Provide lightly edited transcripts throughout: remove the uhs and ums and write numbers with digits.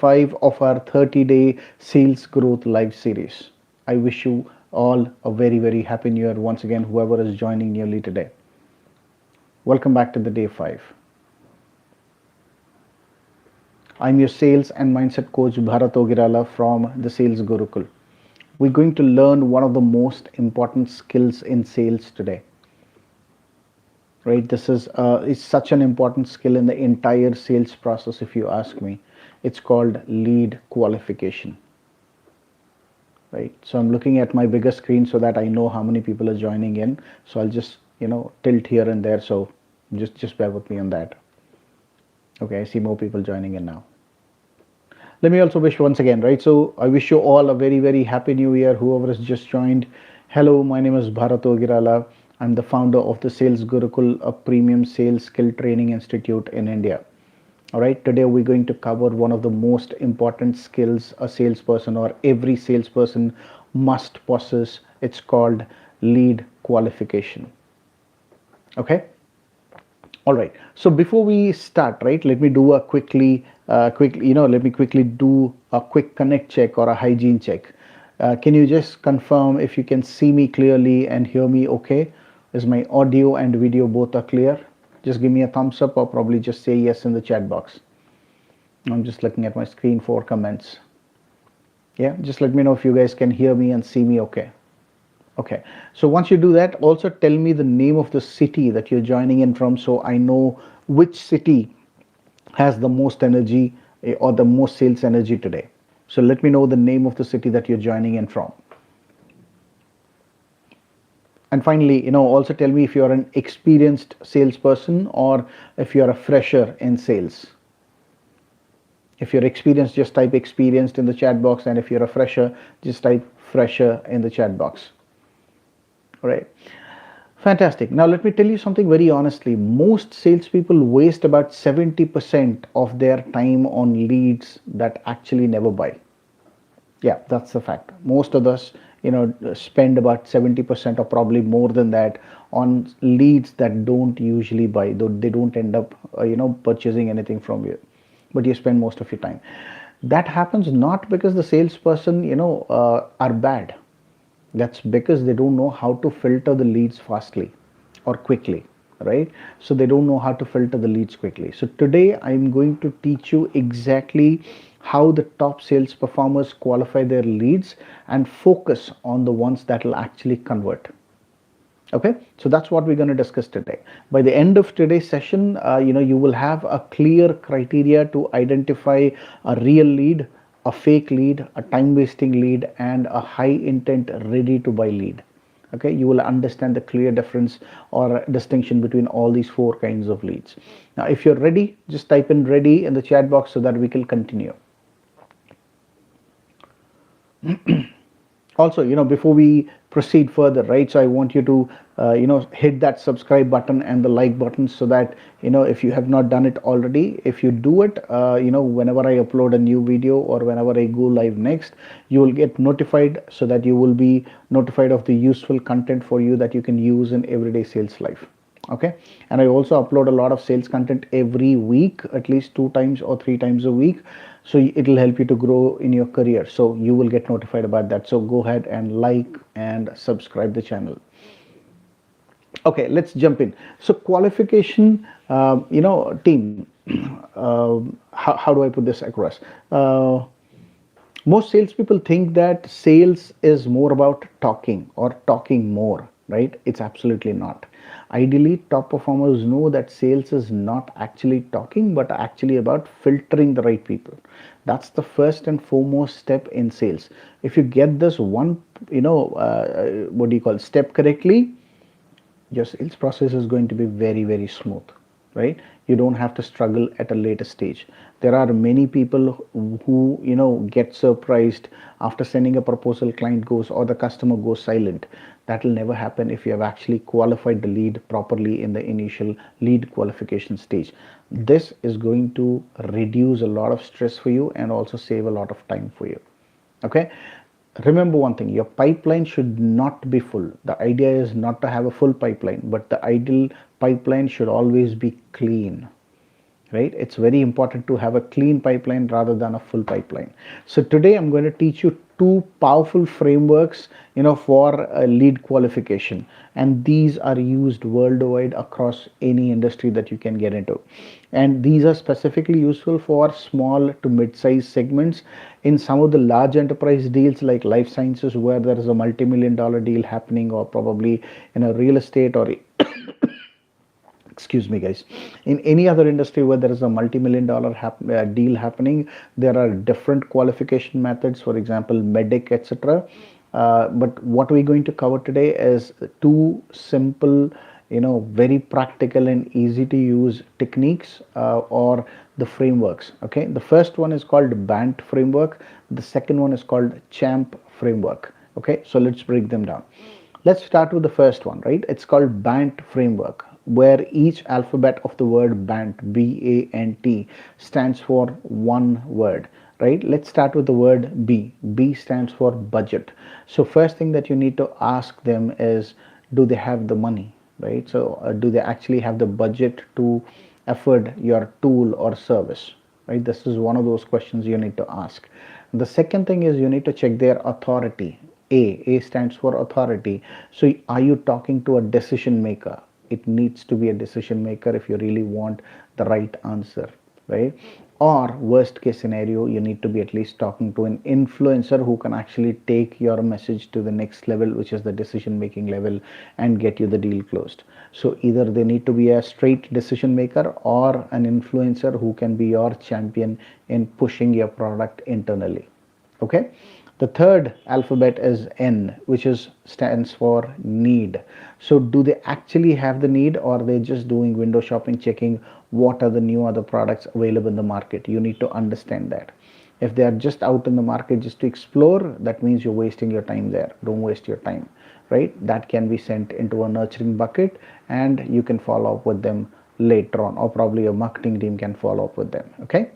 5 of our 30-day sales growth live series. I wish you all a very, very happy new year once again, whoever is joining newly today. Welcome back to the day 5. I'm your sales and mindset coach Bharat Ogirala from the Sales Gurukul. We're going to learn one of the most important skills in sales today. Right, this is such an important skill in the entire sales process if you ask me. It's called lead qualification. Right, so I'm looking at my bigger screen so that I know how many people are joining in. So I'll just tilt here and there, so just bear with me on that. Okay, I see more people joining in now. Let me also wish once again, right? So I wish you all a very, very happy new year, whoever has just joined. Hello, my name is Bharat Ogirala. I'm the founder of the Sales Gurukul, a premium sales skill training institute in India. All right, today we're going to cover one of the most important skills a salesperson or every salesperson must possess. It's called lead qualification. Okay. All right, so before we start, right, let me do a let me quickly do a quick connect check or a hygiene check. Can you just confirm if you can see me clearly and hear me okay? Is my audio and video both are clear? Just give me a thumbs up or probably just say yes in the chat box. I'm just looking at my screen for comments. Yeah, just let me know if you guys can hear me and see me okay. Okay, so once you do that, also tell me the name of the city that you're joining in from so I know which city has the most energy or the most sales energy today. So let me know the name of the city that you're joining in from. And finally, also tell me if you're an experienced salesperson or if you're a fresher in sales. If you're experienced, just type experienced in the chat box, and if you're a fresher, just type fresher in the chat box. All right, fantastic. Now let me tell you something very honestly. Most salespeople waste about 70% of their time on leads that actually never buy. Yeah, that's the fact. Most of us, spend about 70% or probably more than that on leads that don't usually buy. Though they don't end up, purchasing anything from you, but you spend most of your time. That happens not because the salesperson, are bad. That's because they don't know how to filter the leads fastly or quickly, right? So they don't know how to filter the leads quickly. So today I'm going to teach you exactly how the top sales performers qualify their leads and focus on the ones that will actually convert. Okay, so that's what we're going to discuss today. By the end of today's session, you will have a clear criteria to identify a real lead, a fake lead, a time wasting lead, and a high intent ready to buy lead. Okay, you will understand the clear difference or distinction between all these 4 kinds of leads. Now if you're ready, just type in ready in the chat box so that we can continue. Also, before we proceed further, right, so I want you to hit that subscribe button and the like button so that if you have not done it already, if you do it, whenever I upload a new video or whenever I go live next, you will get notified so that you will be notified of the useful content for you that you can use in everyday sales life. Okay, and I also upload a lot of sales content every week, at least 2 times or 3 times a week, so it will help you to grow in your career. So you will get notified about that. So go ahead and like and subscribe the channel. Okay, let's jump in. So qualification, team, how do I put this across? Most salespeople think that sales is more about talking or talking more, right? It's absolutely not. Ideally, top performers know that sales is not actually talking, but actually about filtering the right people. That's the first and foremost step in sales. If you get this one, step correctly, your sales process is going to be very, very smooth, right? You don't have to struggle at a later stage. There are many people who get surprised after sending a proposal, client goes or the customer goes silent. That will never happen if you have actually qualified the lead properly in the initial lead qualification stage. This is going to reduce a lot of stress for you and also save a lot of time for you. Okay, remember one thing, your pipeline should not be full. The idea is not to have a full pipeline, but the ideal pipeline should always be clean. right? It's very important to have a clean pipeline rather than a full pipeline. So today I'm going to teach you two powerful frameworks, for lead qualification, and these are used worldwide across any industry that you can get into. And these are specifically useful for small to mid-sized segments in some of the large enterprise deals like life sciences, where there is a multi-million dollar deal happening, or probably in a real estate, or excuse me guys, in any other industry where there is a multi-million dollar deal happening. There are different qualification methods, for example medic, etc. But what we're going to cover today is two simple, very practical and easy to use techniques, or the frameworks. Okay, the first one is called BANT framework, the second one is called CHAMP framework. Okay, so let's break them down. Let's start with the first one, right? It's called BANT framework, where each alphabet of the word BANT, B-A-N-T, stands for one word, right? Let's start with the word B. B stands for budget. So first thing that you need to ask them is, do they have the money, right? So do they actually have the budget to afford your tool or service, right? This is one of those questions you need to ask. The second thing is you need to check their authority. A stands for authority. So are you talking to a decision maker? It needs to be a decision maker if you really want the right answer, right? Or worst case scenario, you need to be at least talking to an influencer who can actually take your message to the next level, which is the decision making level, and get you the deal closed. So either they need to be a straight decision maker or an influencer who can be your champion in pushing your product internally. Okay, the third alphabet is N, which stands for need. So do they actually have the need, or are they just doing window shopping, checking what are the new other products available in the market? You need to understand that. If they are just out in the market just to explore, that means you're wasting your time there. Don't waste your time, right? That can be sent into a nurturing bucket, and you can follow up with them later on, or probably your marketing team can follow up with them. Okay,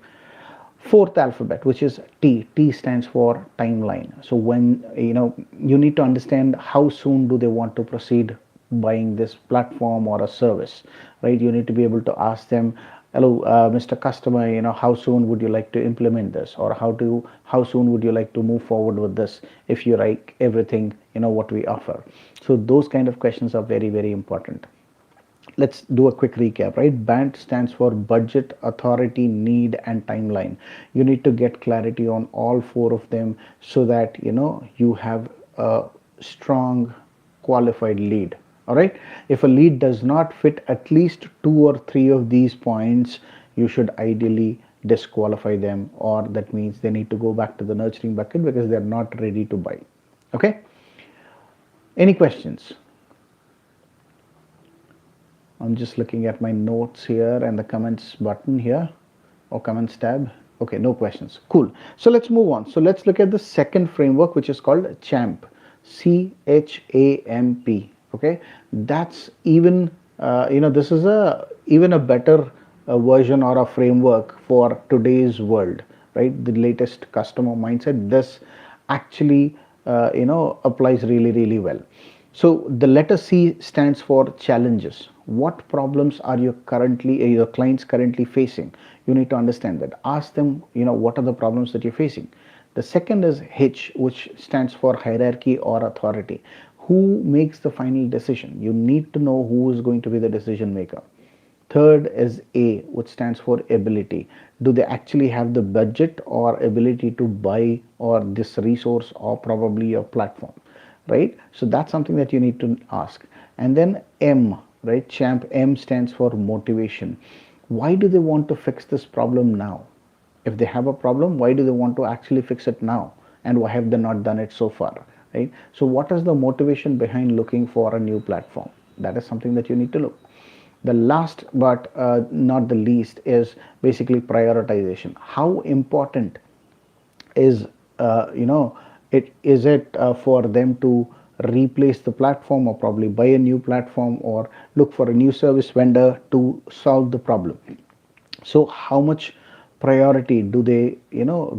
fourth alphabet, which is T. T stands for timeline. So when you need to understand how soon do they want to proceed buying this platform or a service, right? You need to be able to ask them, hello, Mr. Customer, how soon would you like to implement this, or how soon would you like to move forward with this if you like everything what we offer. So those kind of questions are very, very important. Let's do a quick recap, right? BANT stands for budget, authority, need, and timeline. You need to get clarity on all four of them so that you have a strong qualified lead. All right, if a lead does not fit at least two or three of these points, you should ideally disqualify them, or that means they need to go back to the nurturing bucket because they're not ready to buy. Okay, any questions? I'm just looking at my notes here and the comments button here, or comments tab. Okay, no questions. Cool. So let's move on. So let's look at the second framework, which is called CHAMP. CHAMP. Okay, that's even this is even a better version or a framework for today's world, right? The latest customer mindset. This actually applies really, really well. So the letter C stands for challenges. What problems are your clients currently facing? You need to understand that. Ask them, what are the problems that you're facing? The second is H, which stands for hierarchy or authority. Who makes the final decision? You need to know who is going to be the decision maker. Third is A, which stands for ability. Do they actually have the budget or ability to buy or this resource or probably your platform, right? So that's something that you need to ask. And then M, right? CHAMP. M stands for motivation. Why do they want to fix this problem now? If they have a problem, why do they want to actually fix it now? And why have they not done it so far, right? So what is the motivation behind looking for a new platform? That is something that you need to look. The last but not the least is basically prioritization. How important is it for them to replace the platform, or probably buy a new platform, or look for a new service vendor to solve the problem? So how much priority do they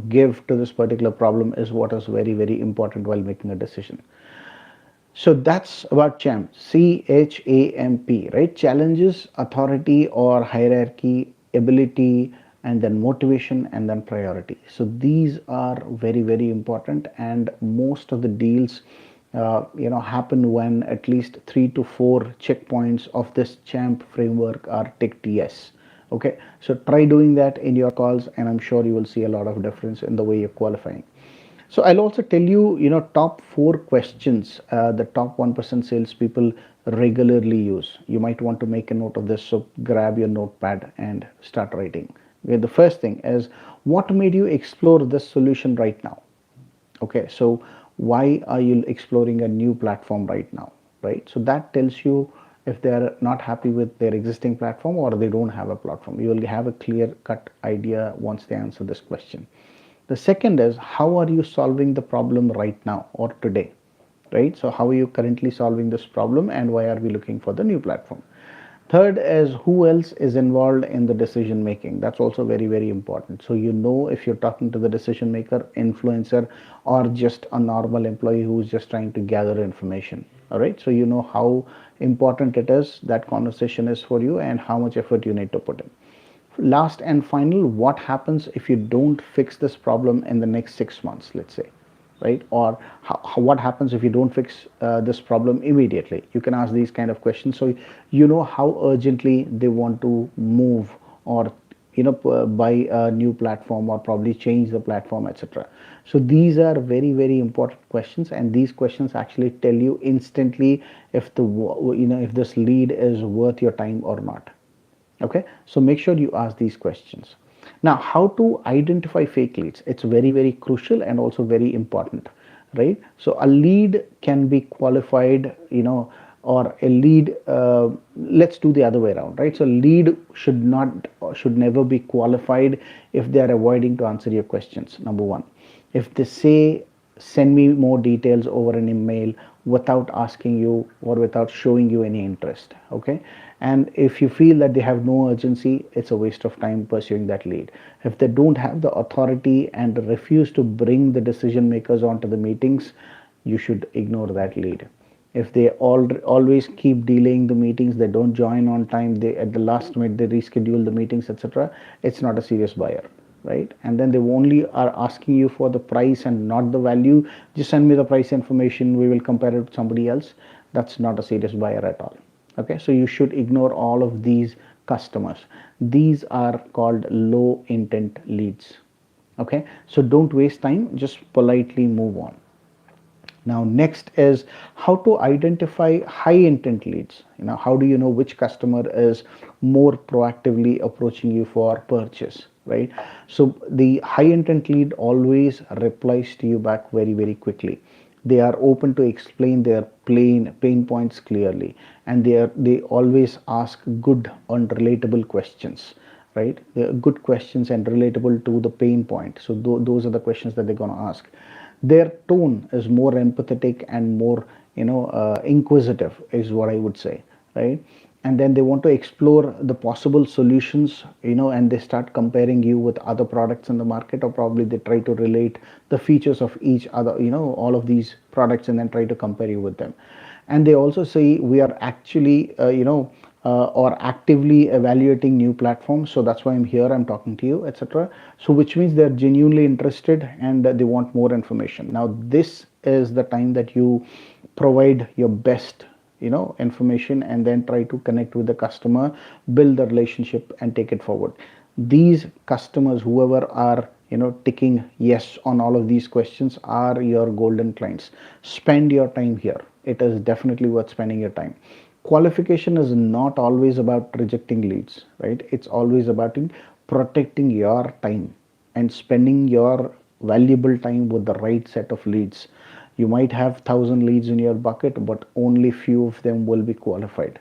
give to this particular problem is what is very, very important while making a decision. So that's about CHAMP, CHAMP, right? Challenges, authority or hierarchy, ability, and then motivation, and then priority. So these are very, very important, and most of the deals happen when at least 3 to 4 checkpoints of this champ framework are ticked yes. Okay, so try doing that in your calls, and I'm sure you will see a lot of difference in the way you're qualifying. So I'll also tell you, top 4 questions the top 1% salespeople regularly use. You might want to make a note of this, so grab your notepad and start writing. Okay, the first thing is, what made you explore this solution right now? Okay, so why are you exploring a new platform right now, right? So that tells you if they're not happy with their existing platform or they don't have a platform. You will have a clear cut idea once they answer this question. The second is, how are you solving the problem right now or today, right? So how are you currently solving this problem, and why are we looking for the new platform? Third is, who else is involved in the decision making? That's also very, very important. So if you're talking to the decision maker, influencer, or just a normal employee who's just trying to gather information. All right, so you know how important it is, that conversation is for you, and how much effort you need to put in. Last and final, what happens if you don't fix this problem in the next 6 months, let's say, right? Or what happens if you don't fix this problem immediately? You can ask these kind of questions, so you know how urgently they want to move, or buy a new platform, or probably change the platform, etc. So these are very, very important questions, and these questions actually tell you instantly if if this lead is worth your time or not. Okay, so make sure you ask these questions. Now, how to identify fake leads? It's very, very crucial and also very important, right? So a lead can be qualified, or a lead, let's do the other way around, right? So lead should never be qualified if they are avoiding to answer your questions. Number one, if they say, send me more details over an email, without asking you or without showing you any interest. Okay, and if you feel that they have no urgency, it's a waste of time pursuing that lead. If they don't have the authority and refuse to bring the decision makers onto the meetings, you should ignore that lead. If they always keep delaying the meetings, they don't join on time, they at the last minute they reschedule the meetings, etc., it's not a serious buyer, right? And then they only are asking you for the price and not the value. Just send me the price information, we will compare it with somebody else. That's not a serious buyer at all. Okay, so you should ignore all of these customers. These are called low intent leads. Okay, so don't waste time, just politely move on. Now, next is how to identify high intent leads. How do you know which customer is more proactively approaching you for purchase, right? So the high intent lead always replies to you back very, very quickly. They are open to explain their pain points clearly, and they always ask good and relatable questions, right? They are good questions and relatable to the pain point. So those are the questions that they're going to ask. Their tone is more empathetic and more inquisitive, is what I would say, right? And then they want to explore the possible solutions, and they start comparing you with other products in the market, or probably they try to relate the features of each other, all of these products, and then try to compare you with them. And they also say, we are actually or actively evaluating new platforms, so that's why I'm here, I'm talking to you, etc. So which means they're genuinely interested, and they want more information. Now this is the time that you provide your best information, and then try to connect with the customer, build the relationship, and take it forward. These customers, whoever are ticking yes on all of these questions, are your golden clients. Spend your time here. It is definitely worth spending your time. Qualification is not always about rejecting leads, right? It's always about protecting your time and spending your valuable time with the right set of leads. You might have 1,000 leads in your bucket, but only few of them will be qualified.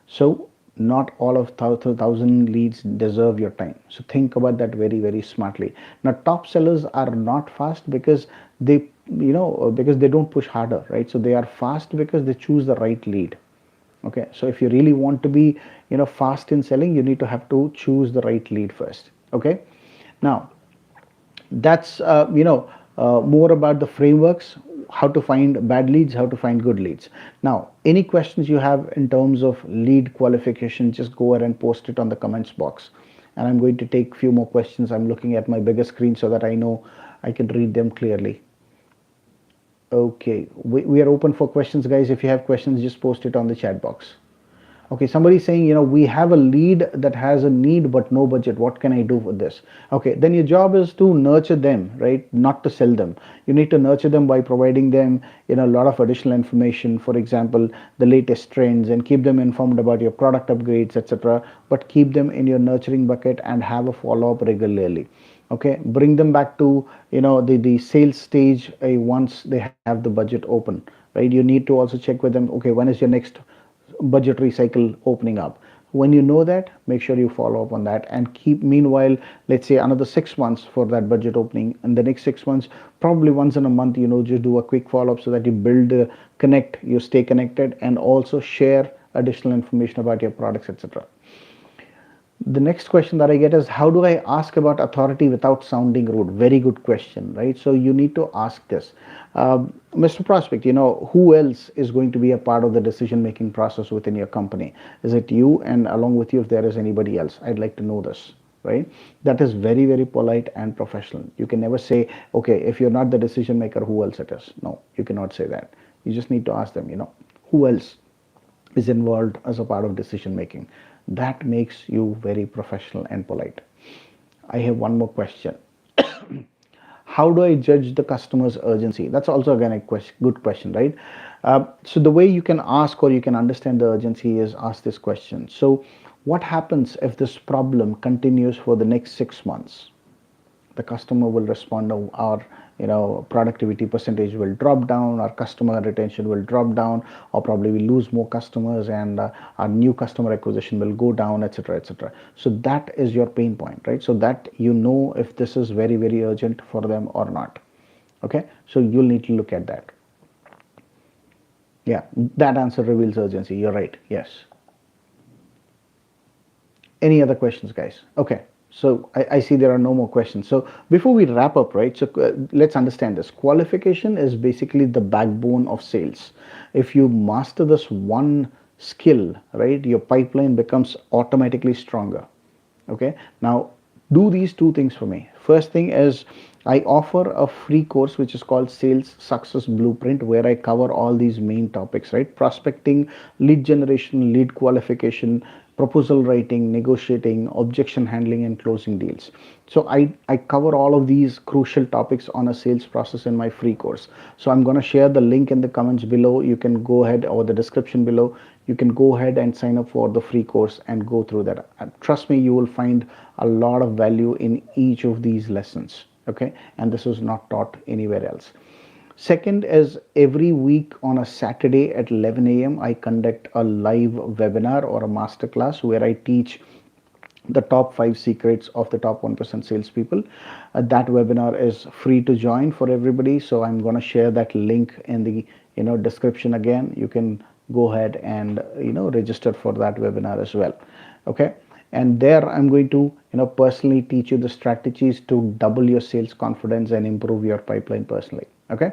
So not all of 1,000 leads deserve your time. So think about that very, very smartly. Now, top sellers are not fast because because they don't push harder, right? So they are fast because they choose the right lead. Okay, so if you really want to be fast in selling, you need to have to choose the right lead first. Okay, now that's more about the frameworks, how to find bad leads, how to find good leads. Now, any questions you have in terms of lead qualification, just go ahead and post it on the comments box, and I'm going to take few more questions. I'm looking at my bigger screen so that I know I can read them clearly. Okay, we are open for questions, guys. If you have questions, just post it on the chat box. Okay, somebody's saying, we have a lead that has a need but no budget. What can I do with this? Okay, then your job is to nurture them, right? Not to sell them. You need to nurture them by providing them, a lot of additional information. For example, the latest trends, and keep them informed about your product upgrades, etc. But keep them in your nurturing bucket and have a follow-up regularly. Okay, bring them back to the sales stage once they have the budget open, right? You need to also check with them. Okay, when is your next budgetary cycle opening up? When you know that, make sure you follow up on that, and keep, meanwhile, let's say another 6 months for that budget opening, and the next 6 months, probably once in a month, just do a quick follow up so that you build connect, you stay connected, and also share additional information about your products, etc. The next question that I get is, how do I ask about authority without sounding rude? Very good question, right? So you need to ask this. Mr. Prospect, who else is going to be a part of the decision making process within your company? Is it you, and along with you, if there is anybody else? I'd like to know this, right? That is very, very polite and professional. You can never say, okay, if you're not the decision maker, who else it is? No, you cannot say that. You just need to ask them, who else is involved as a part of decision making. That makes you very professional and polite. I have one more question. How do I judge the customer's urgency? That's also again a good question, right? So the way you can ask, or you can understand the urgency, is ask this question. So what happens if this problem continues for the next 6 months? The customer will respond, our productivity percentage will drop down, our customer retention will drop down, or probably we lose more customers, and our new customer acquisition will go down, etc., etc. So that is your pain point, right? So that if this is very, very urgent for them or not. Okay, so you'll need to look at that. Yeah, that answer reveals urgency. You're right. Yes. Any other questions, guys? Okay. So I see there are no more questions. So before we wrap up, right, so let's understand this. Qualification is basically the backbone of sales. If you master this one skill, right, your pipeline becomes automatically stronger. Okay, now do these two things for me. First thing is, I offer a free course which is called Sales Success Blueprint, where I cover all these main topics, right? Prospecting, lead generation, lead qualification, proposal writing, negotiating, objection handling, and closing deals. So I cover all of these crucial topics on a sales process in my free course. So I'm going to share the link in the comments below. You can go ahead, or the description below. You can go ahead and sign up for the free course and go through that. Trust me, you will find a lot of value in each of these lessons. Okay, and this is not taught anywhere else. Second is, every week on a Saturday at 11 a.m. I conduct a live webinar or a masterclass where I teach the top 5 secrets of the top 1% salespeople. That webinar is free to join for everybody. So I'm going to share that link in the description again. You can go ahead and register for that webinar as well. Okay. And there I'm going to personally teach you the strategies to double your sales confidence and improve your pipeline personally. Okay,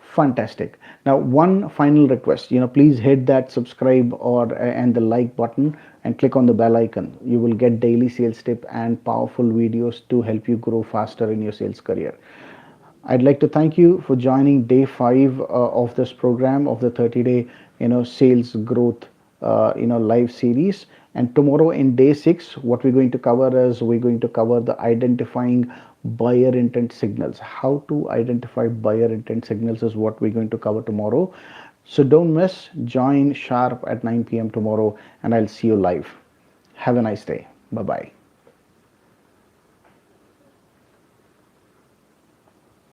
fantastic. Now one final request, please hit that subscribe and the like button, and click on the bell icon. You will get daily sales tip and powerful videos to help you grow faster in your sales career. I'd like to thank you for joining day 5 of this program of the 30-day sales growth live series. And tomorrow in day 6, what we're going to cover is, we're going to cover the identifying buyer intent signals. How to identify buyer intent signals is what we're going to cover tomorrow. So don't miss. Join sharp at 9 p.m. tomorrow, and I'll see you live. Have a nice day. Bye-bye.